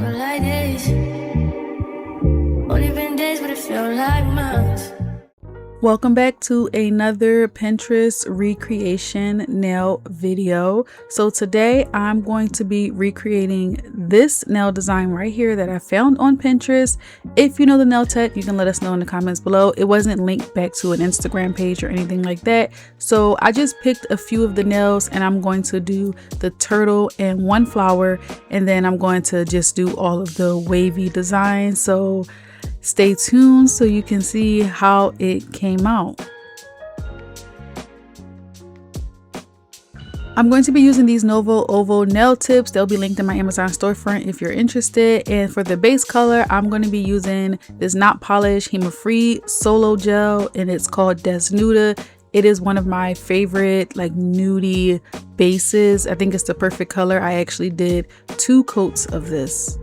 feel like this. Only been days, but it felt like months. Welcome back to another Pinterest recreation nail video. So today I'm going to be recreating this nail design right here that I found on Pinterest. If you know the nail tech, you can let us know in the comments below. It wasn't linked back to an Instagram page or anything like that. So I just picked a few of the nails and I'm going to do the turtle and one flower, and then I'm going to just do all of the wavy designs. So stay tuned so you can see how it came out. I'm going to be using these Novo Oval nail tips. They'll be linked in my Amazon storefront if you're interested. And for the base color, I'm going to be using this not polished Hema-free Solo Gel, and it's called Desnuda. It is one of my favorite like nudie bases. I think it's the perfect color. I actually did 2 coats of this.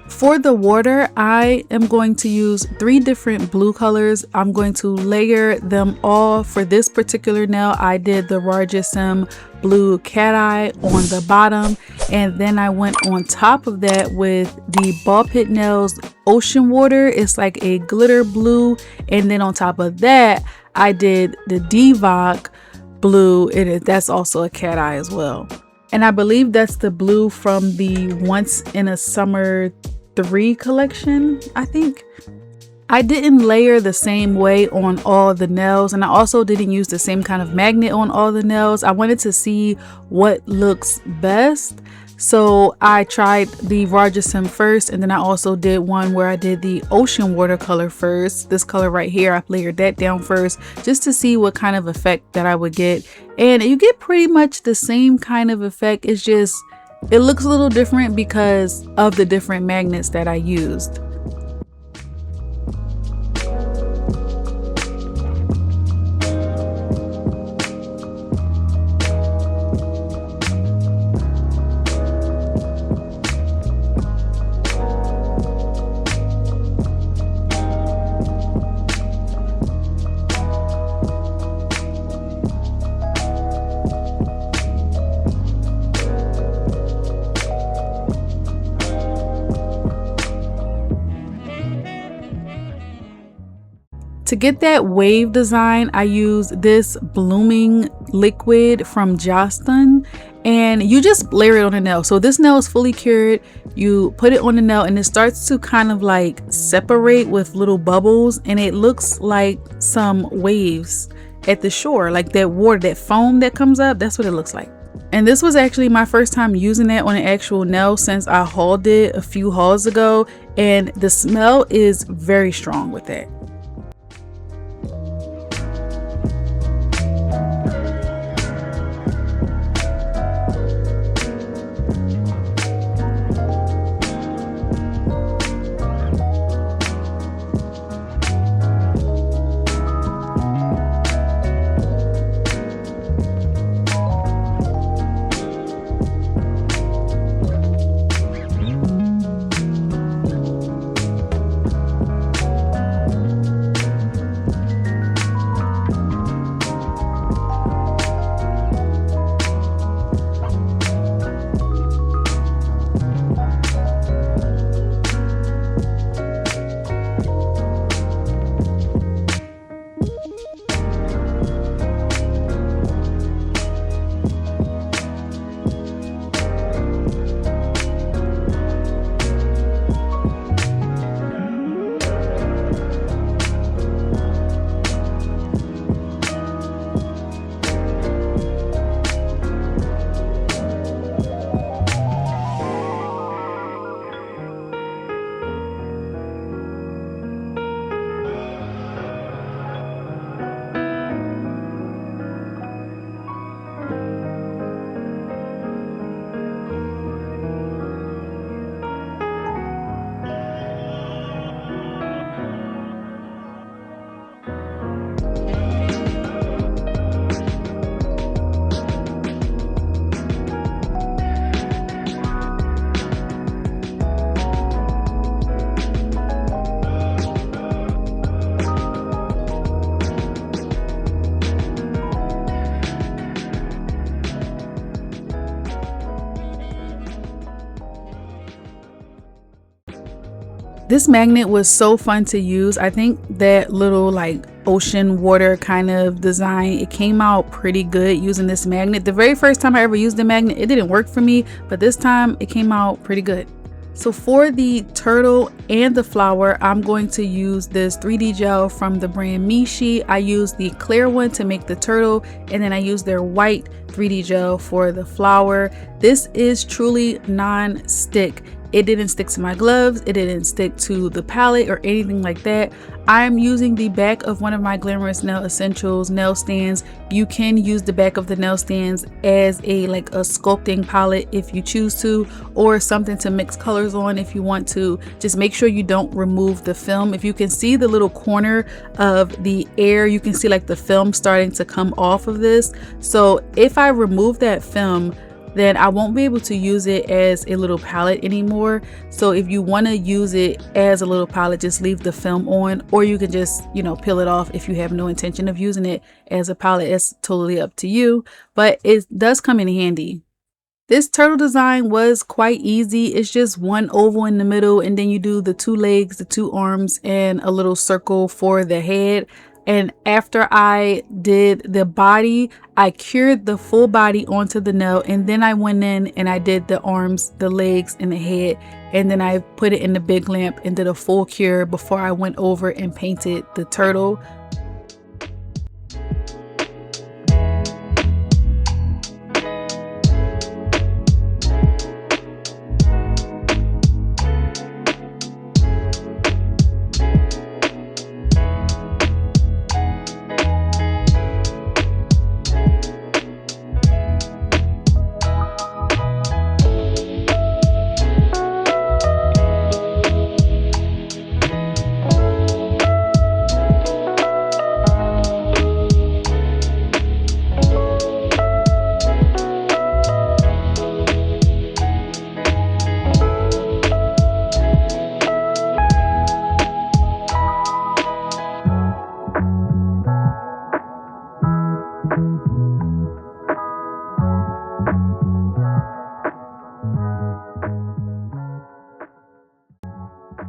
For the water, I am going to use 3 different blue colors. I'm going to layer them all. For this particular nail, I did the Rargism blue cat eye on the bottom, and then I went on top of that with the Ball Pit Nails Ocean Water. It's like a glitter blue, and then on top of that, I did the Divock blue, and that's also a cat eye as well. And I believe that's the blue from the Once in a Summer 3 collection, I think. I didn't layer the same way on all the nails, and I also didn't use the same kind of magnet on all the nails. I wanted to see what looks best, so I tried the Rargism first, and then I also did one where I did the Ocean Watercolor first. This color right here, I layered that down first just to see what kind of effect that I would get, and you get pretty much the same kind of effect. It's just it looks a little different because of the different magnets that I used. To get that wave design, I used this blooming liquid from Jostun, and you just layer it on the nail. So this nail is fully cured. You put it on the nail and it starts to kind of like separate with little bubbles, and it looks like some waves at the shore, like that water, that foam that comes up. That's what it looks like. And this was actually my first time using that on an actual nail since I hauled it a few hauls ago, and the smell is very strong with that. This magnet was so fun to use. I think that little like ocean water kind of design, it came out pretty good using this magnet. The very first time I ever used the magnet, it didn't work for me, but this time it came out pretty good. So for the turtle and the flower, I'm going to use this 3D gel from the brand Mishi. I use the clear one to make the turtle, and then I use their white 3D gel for the flower. This is truly non-stick. It didn't stick to my gloves, it didn't stick to the palette or anything like that. I'm using the back of one of my Glamorous Nail Essentials nail stands. You can use the back of the nail stands as a sculpting palette if you choose to, or something to mix colors on if you want to. Just make sure you don't remove the film. If you can see the little corner of the air, you can see like the film starting to come off of this. So if I remove that film, then I won't be able to use it as a little palette anymore. So if you want to use it as a little palette, just leave the film on, or you can just, peel it off if you have no intention of using it as a palette. It's totally up to you, but it does come in handy. This turtle design was quite easy. It's just one oval in the middle, and then you do the 2 legs, the 2 arms, and a little circle for the head. And after I did the body, I cured the full body onto the nail, and then I went in and I did the arms, the legs, and the head, and then I put it in the big lamp and did a full cure before I went over and painted the turtle.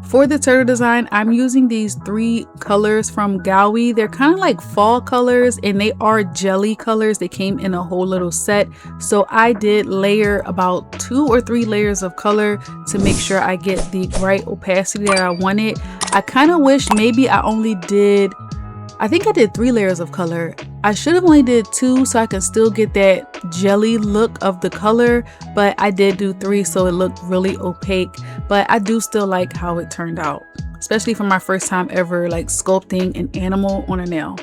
For the turtle design, I'm using these 3 colors from Gaui. They're kind of like fall colors, and they are jelly colors. They came in a whole little set. So I did layer about 2 or 3 layers of color to make sure I get the right opacity that I wanted. I kind of wish maybe I think I did 3 layers of color. I should have only did 2 so I can still get that jelly look of the color, but I did do 3 so it looked really opaque. But I do still like how it turned out, especially for my first time ever sculpting an animal on a nail.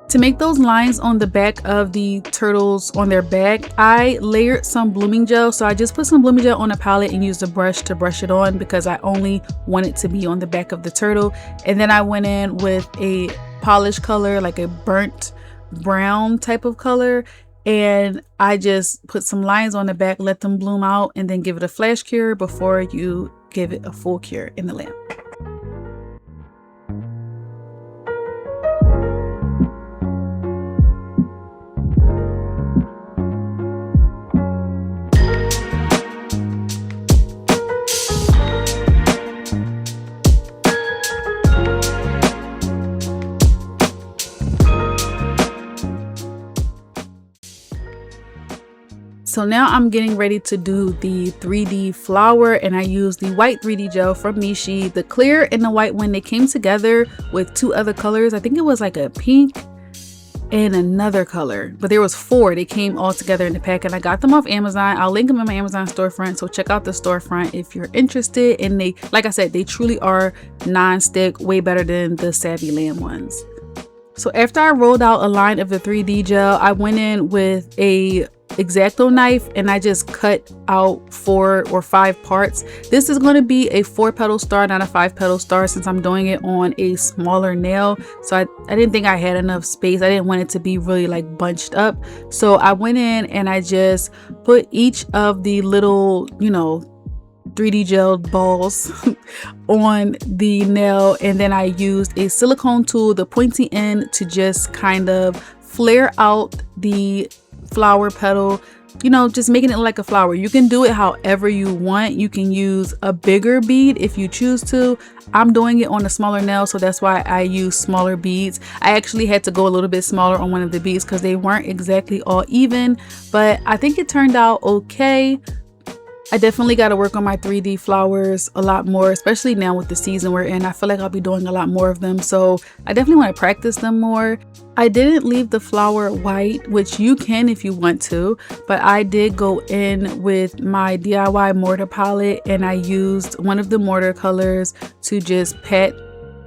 To make those lines on the back of the turtles on their back, I layered some blooming gel. So I just put some blooming gel on a palette and used a brush to brush it on because I only want it to be on the back of the turtle. And then I went in with a polish color, like a burnt brown type of color. And I just put some lines on the back, let them bloom out, and then give it a flash cure before you give it a full cure in the lamp. So now I'm getting ready to do the 3D flower, and I used the white 3D gel from Mishi. The clear and the white one, they came together with 2 other colors. I think it was like a pink and another color, but there was 4. They came all together in the pack, and I got them off Amazon. I'll link them in my Amazon storefront, so check out the storefront if you're interested. And they, like I said, they truly are non-stick, way better than the Savvy Lamb ones. So after I rolled out a line of the 3D gel, I went in with a X-Acto knife and I just cut out 4 or 5 parts. This is going to be a 4-petal star, not a 5-petal star, since I'm doing it on a smaller nail. So I didn't think I had enough space. I didn't want it to be really like bunched up. So I went in and I just put each of the little, 3D gel balls on the nail, and then I used a silicone tool, the pointy end, to just kind of flare out the flower petal, just making it like a flower. You can do it however you want. You can use a bigger bead if you choose to. I'm doing it on a smaller nail, so that's why I use smaller beads. I actually had to go a little bit smaller on one of the beads because they weren't exactly all even, but I think it turned out okay. I definitely got to work on my 3D flowers a lot more, especially now with the season we're in. I feel like I'll be doing a lot more of them, so I definitely want to practice them more. I didn't leave the flower white, which you can if you want to, but I did go in with my DIY mortar palette and I used one of the mortar colors to just pat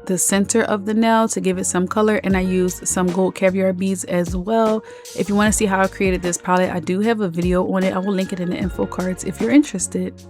the center of the nail to give it some color, and I used some gold caviar beads as well. If you want to see how I created this palette, I do have a video on it. I will link it in the info cards if you're interested.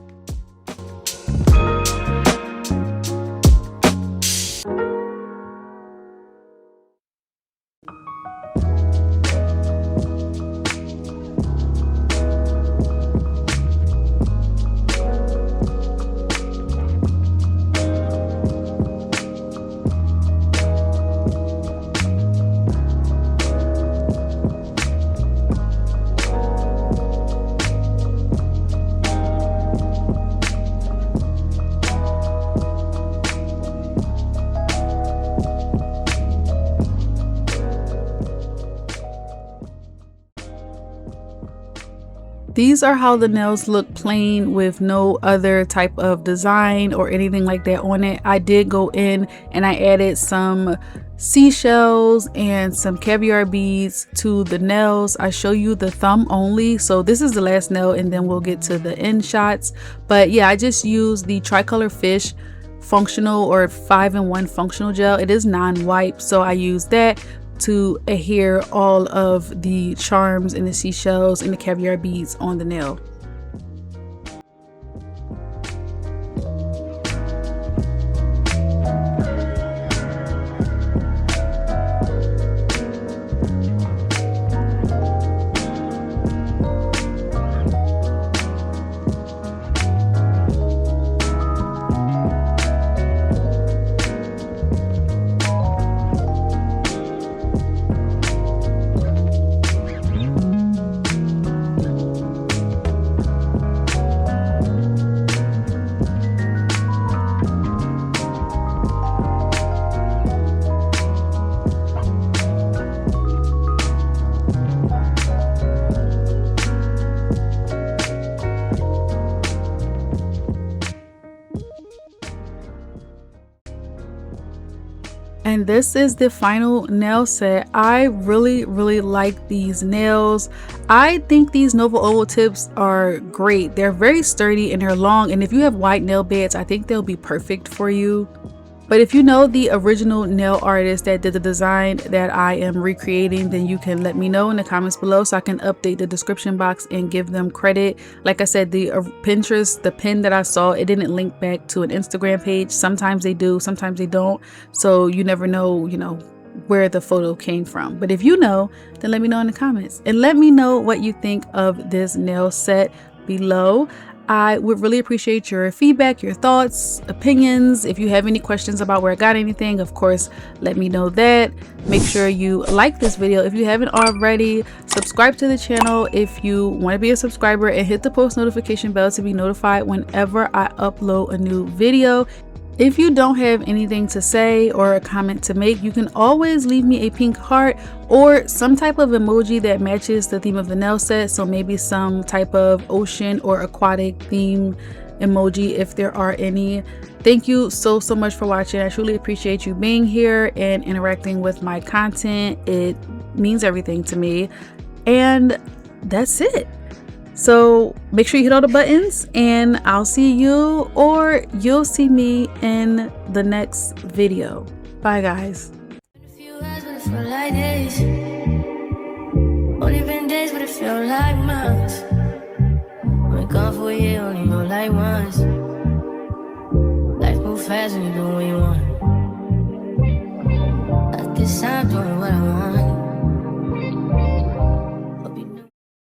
These are how the nails look plain with no other type of design or anything like that on it. I did go in and I added some seashells and some caviar beads to the nails. I show you the thumb only, so this is the last nail and then we'll get to the end shots. But yeah, I just used the tricolor fish functional or 5-in-1 functional gel. It is non-wipe, so I use that to adhere all of the charms and the seashells and the caviar beads on the nail. And this is the final nail set. I really like these nails. I think these Nova Oval tips are great. They're very sturdy and they're long, and if you have wide nail beds, I think they'll be perfect for you. But if you know the original nail artist that did the design that I am recreating, then you can let me know in the comments below so I can update the description box and give them credit. Like I said, the Pinterest, the pin that I saw, it didn't link back to an Instagram page. Sometimes they do, sometimes they don't. So you never know, where the photo came from. But if you know, then let me know in the comments. And let me know what you think of this nail set below. I would really appreciate your feedback, your thoughts, opinions. If you have any questions about where I got anything, of course, let me know that. Make sure you like this video if you haven't already. Subscribe to the channel if you want to be a subscriber, and hit the post notification bell to be notified whenever I upload a new video. If you don't have anything to say or a comment to make, you can always leave me a pink heart or some type of emoji that matches the theme of the nail set. So maybe some type of ocean or aquatic theme emoji if there are any. Thank you so much for watching. I truly appreciate you being here and interacting with my content. It means everything to me. And that's it. So make sure you hit all the buttons, and I'll see you, or you'll see me in the next video. Bye guys. A few hours, but it felt like days. Only been days, but it felt like months. Been gone for a year, only go like once. Life move fast when you do what you want. At this time, doing what I want.